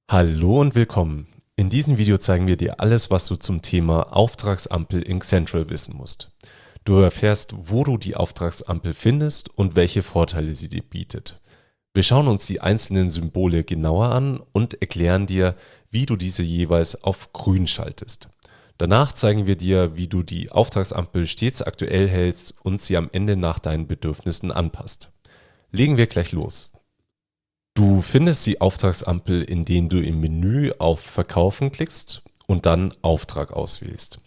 Hallo und willkommen. In diesem Video zeigen wir dir alles, was du zum Thema Auftragsampel in Xentral wissen musst. Du erfährst, wo du die Auftragsampel findest und welche Vorteile sie dir bietet. Wir schauen uns die einzelnen Symbole genauer an und erklären dir, wie du diese jeweils auf grün schaltest. Danach zeigen wir dir, wie du die Auftragsampel stets aktuell hältst und sie am Ende nach deinen Bedürfnissen anpasst. Legen wir gleich los. Du findest die Auftragsampel, indem du im Menü auf Verkaufen klickst und dann Auftrag auswählst.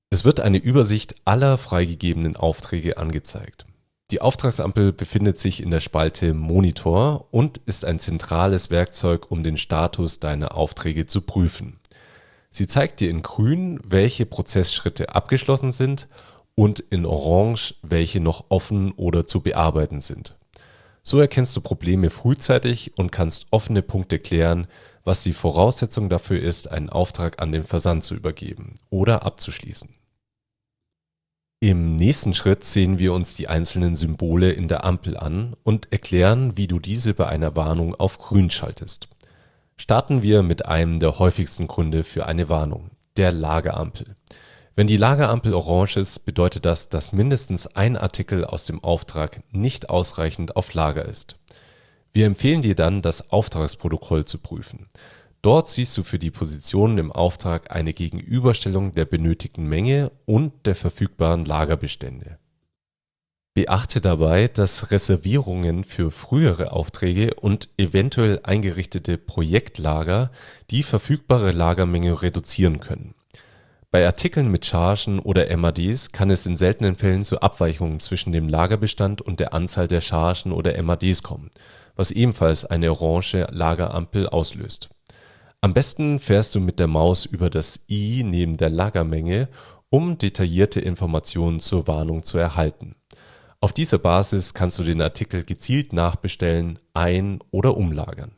Es wird eine Übersicht aller freigegebenen Aufträge angezeigt. Die Auftragsampel befindet sich in der Spalte Monitor und ist ein zentrales Werkzeug, um den Status deiner Aufträge zu prüfen. Sie zeigt dir in grün, welche Prozessschritte abgeschlossen sind und in orange, welche noch offen oder zu bearbeiten sind. So erkennst du Probleme frühzeitig und kannst offene Punkte klären, was die Voraussetzung dafür ist, einen Auftrag an den Versand zu übergeben oder abzuschließen. Im nächsten Schritt sehen wir uns die einzelnen Symbole in der Ampel an und erklären, wie du diese bei einer Warnung auf grün schaltest. Starten wir mit einem der häufigsten Gründe für eine Warnung, der Lagerampel. Wenn die Lagerampel orange ist, bedeutet das, dass mindestens ein Artikel aus dem Auftrag nicht ausreichend auf Lager ist. Wir empfehlen dir dann, das Auftragsprotokoll zu prüfen. Dort siehst du für die Positionen im Auftrag eine Gegenüberstellung der benötigten Menge und der verfügbaren Lagerbestände. Beachte dabei, dass Reservierungen für frühere Aufträge und eventuell eingerichtete Projektlager die verfügbare Lagermenge reduzieren können. Bei Artikeln mit Chargen oder MADs kann es in seltenen Fällen zu Abweichungen zwischen dem Lagerbestand und der Anzahl der Chargen oder MADs kommen, was ebenfalls eine orange Lagerampel auslöst. Am besten fährst du mit der Maus über das i neben der Lagermenge, um detaillierte Informationen zur Warnung zu erhalten. Auf dieser Basis kannst du den Artikel gezielt nachbestellen, ein- oder umlagern.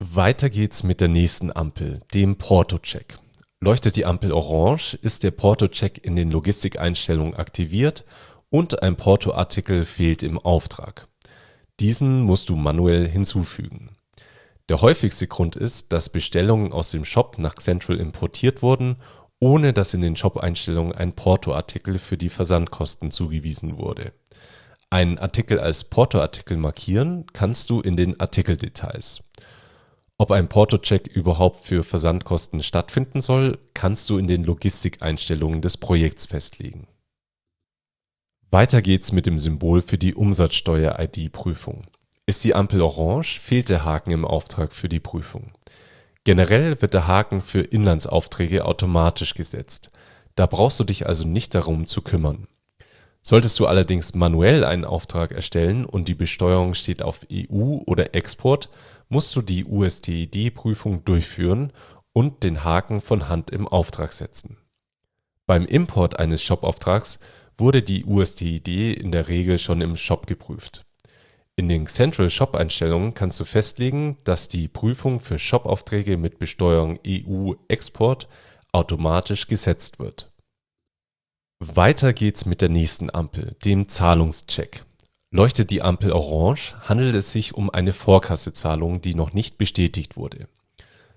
Weiter geht's mit der nächsten Ampel, dem Porto-Check. Leuchtet die Ampel orange, ist der Porto-Check in den Logistikeinstellungen aktiviert und ein Porto-Artikel fehlt im Auftrag. Diesen musst du manuell hinzufügen. Der häufigste Grund ist, dass Bestellungen aus dem Shop nach Xentral importiert wurden, ohne dass in den Shop-Einstellungen ein Porto-Artikel für die Versandkosten zugewiesen wurde. Einen Artikel als Porto-Artikel markieren kannst du in den Artikeldetails. Ob ein Porto-Check überhaupt für Versandkosten stattfinden soll, kannst du in den Logistikeinstellungen des Projekts festlegen. Weiter geht's mit dem Symbol für die Umsatzsteuer-ID-Prüfung. Ist die Ampel orange, fehlt der Haken im Auftrag für die Prüfung. Generell wird der Haken für Inlandsaufträge automatisch gesetzt. Da brauchst du dich also nicht darum zu kümmern. Solltest du allerdings manuell einen Auftrag erstellen und die Besteuerung steht auf EU oder Export, musst du die USTID-Prüfung durchführen und den Haken von Hand im Auftrag setzen. Beim Import eines Shop-Auftrags wurde die USTID in der Regel schon im Shop geprüft. In den Xentral Shop-Einstellungen kannst du festlegen, dass die Prüfung für Shop-Aufträge mit Besteuerung EU-Export automatisch gesetzt wird. Weiter geht's mit der nächsten Ampel, dem Zahlungscheck. Leuchtet die Ampel orange, handelt es sich um eine Vorkassezahlung, die noch nicht bestätigt wurde.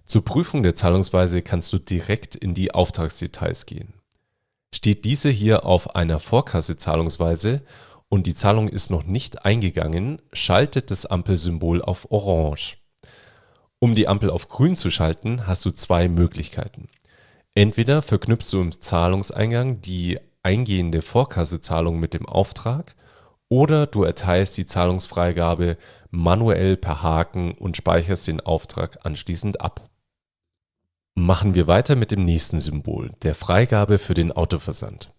Zur Prüfung der Zahlungsweise kannst du direkt in die Auftragsdetails gehen. Steht diese hier auf einer Vorkassezahlungsweise und die Zahlung ist noch nicht eingegangen, schaltet das Ampelsymbol auf orange. Um die Ampel auf grün zu schalten, hast du zwei Möglichkeiten. Entweder verknüpfst du im Zahlungseingang die eingehende Vorkassezahlung mit dem Auftrag oder du erteilst die Zahlungsfreigabe manuell per Haken und speicherst den Auftrag anschließend ab. Machen wir weiter mit dem nächsten Symbol, der Freigabe für den Autoversand.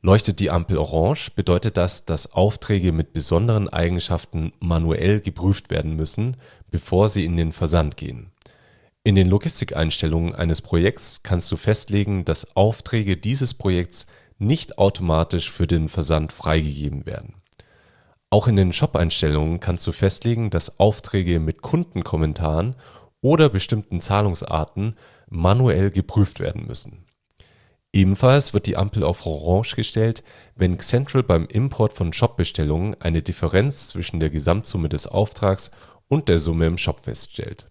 Leuchtet die Ampel orange, bedeutet das, dass Aufträge mit besonderen Eigenschaften manuell geprüft werden müssen, bevor sie in den Versand gehen. In den Logistikeinstellungen eines Projekts kannst du festlegen, dass Aufträge dieses Projekts nicht automatisch für den Versand freigegeben werden. Auch in den Shop-Einstellungen kannst du festlegen, dass Aufträge mit Kundenkommentaren oder bestimmten Zahlungsarten manuell geprüft werden müssen. Ebenfalls wird die Ampel auf orange gestellt, wenn Xentral beim Import von Shop-Bestellungen eine Differenz zwischen der Gesamtsumme des Auftrags und der Summe im Shop feststellt.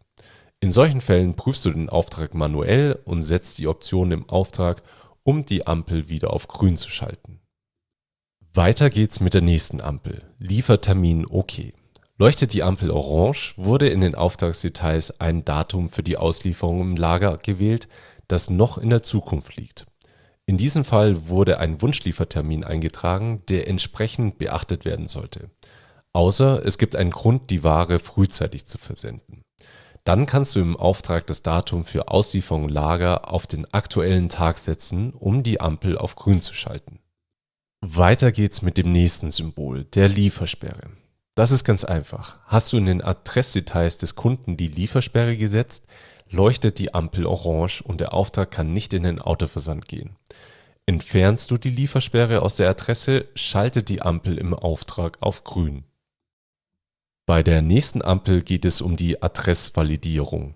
In solchen Fällen prüfst du den Auftrag manuell und setzt die Option im Auftrag, um die Ampel wieder auf grün zu schalten. Weiter geht's mit der nächsten Ampel. Liefertermin OK. Leuchtet die Ampel orange, wurde in den Auftragsdetails ein Datum für die Auslieferung im Lager gewählt, das noch in der Zukunft liegt. In diesem Fall wurde ein Wunschliefertermin eingetragen, der entsprechend beachtet werden sollte. Außer es gibt einen Grund, die Ware frühzeitig zu versenden. Dann kannst du im Auftrag das Datum für Auslieferung im Lager auf den aktuellen Tag setzen, um die Ampel auf grün zu schalten. Weiter geht's mit dem nächsten Symbol, der Liefersperre. Das ist ganz einfach. Hast du in den Adressdetails des Kunden die Liefersperre gesetzt, leuchtet die Ampel orange und der Auftrag kann nicht in den Autoversand gehen. Entfernst du die Liefersperre aus der Adresse, schaltet die Ampel im Auftrag auf grün. Bei der nächsten Ampel geht es um die Adressvalidierung.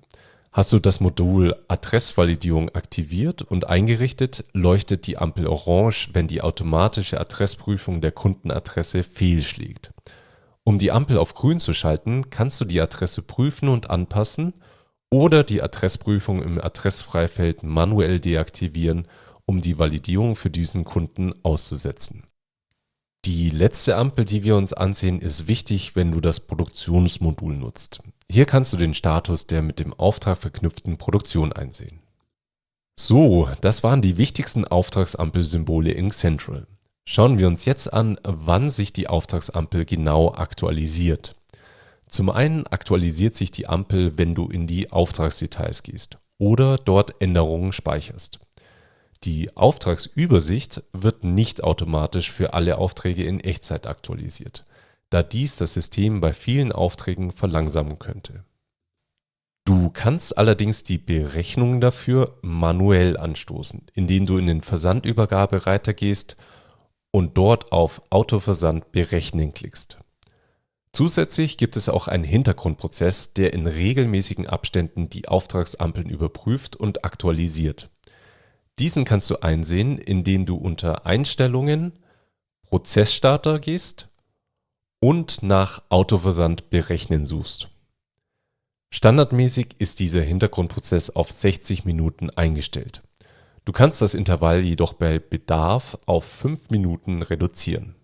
Hast du das Modul Adressvalidierung aktiviert und eingerichtet, leuchtet die Ampel orange, wenn die automatische Adressprüfung der Kundenadresse fehlschlägt. Um die Ampel auf grün zu schalten, kannst du die Adresse prüfen und anpassen oder die Adressprüfung im Adressfreifeld manuell deaktivieren, um die Validierung für diesen Kunden auszusetzen. Die letzte Ampel, die wir uns ansehen, ist wichtig, wenn du das Produktionsmodul nutzt. Hier kannst du den Status der mit dem Auftrag verknüpften Produktion einsehen. So, das waren die wichtigsten Auftragsampelsymbole in Xcentral. Schauen wir uns jetzt an, wann sich die Auftragsampel genau aktualisiert. Zum einen aktualisiert sich die Ampel, wenn du in die Auftragsdetails gehst oder dort Änderungen speicherst. Die Auftragsübersicht wird nicht automatisch für alle Aufträge in Echtzeit aktualisiert, da dies das System bei vielen Aufträgen verlangsamen könnte. Du kannst allerdings die Berechnungen dafür manuell anstoßen, indem du in den Versandübergabereiter gehst und dort auf Autoversand berechnen klickst. Zusätzlich gibt es auch einen Hintergrundprozess, der in regelmäßigen Abständen die Auftragsampeln überprüft und aktualisiert. Diesen kannst du einsehen, indem du unter Einstellungen, Prozessstarter gehst und nach Autoversand berechnen suchst. Standardmäßig ist dieser Hintergrundprozess auf 60 Minuten eingestellt. Du kannst das Intervall jedoch bei Bedarf auf 5 Minuten reduzieren.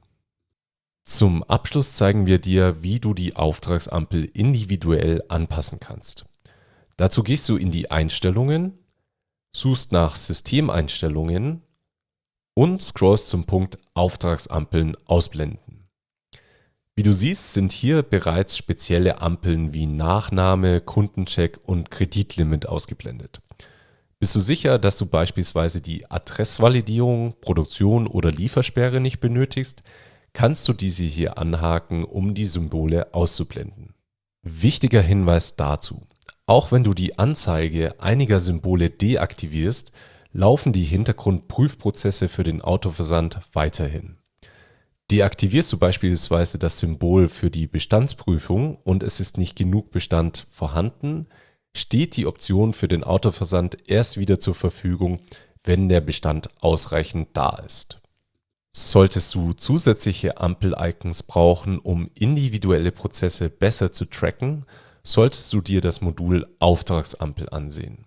Zum Abschluss zeigen wir dir, wie du die Auftragsampel individuell anpassen kannst. Dazu gehst du in die Einstellungen, suchst nach Systemeinstellungen und scrollst zum Punkt Auftragsampeln ausblenden. Wie du siehst, sind hier bereits spezielle Ampeln wie Nachname, Kundencheck und Kreditlimit ausgeblendet. Bist du sicher, dass du beispielsweise die Adressvalidierung, Produktion oder Liefersperre nicht benötigst, kannst du diese hier anhaken, um die Symbole auszublenden. Wichtiger Hinweis dazu: Auch wenn du die Anzeige einiger Symbole deaktivierst, laufen die Hintergrundprüfprozesse für den Autoversand weiterhin. Deaktivierst du beispielsweise das Symbol für die Bestandsprüfung und es ist nicht genug Bestand vorhanden, steht die Option für den Autoversand erst wieder zur Verfügung, wenn der Bestand ausreichend da ist. Solltest du zusätzliche Ampel-Icons brauchen, um individuelle Prozesse besser zu tracken, solltest du dir das Modul Auftragsampel ansehen.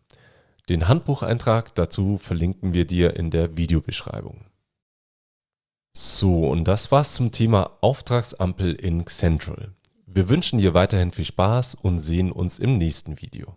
Den Handbucheintrag dazu verlinken wir dir in der Videobeschreibung. So, und das war's zum Thema Auftragsampel in Xcentral. Wir wünschen dir weiterhin viel Spaß und sehen uns im nächsten Video.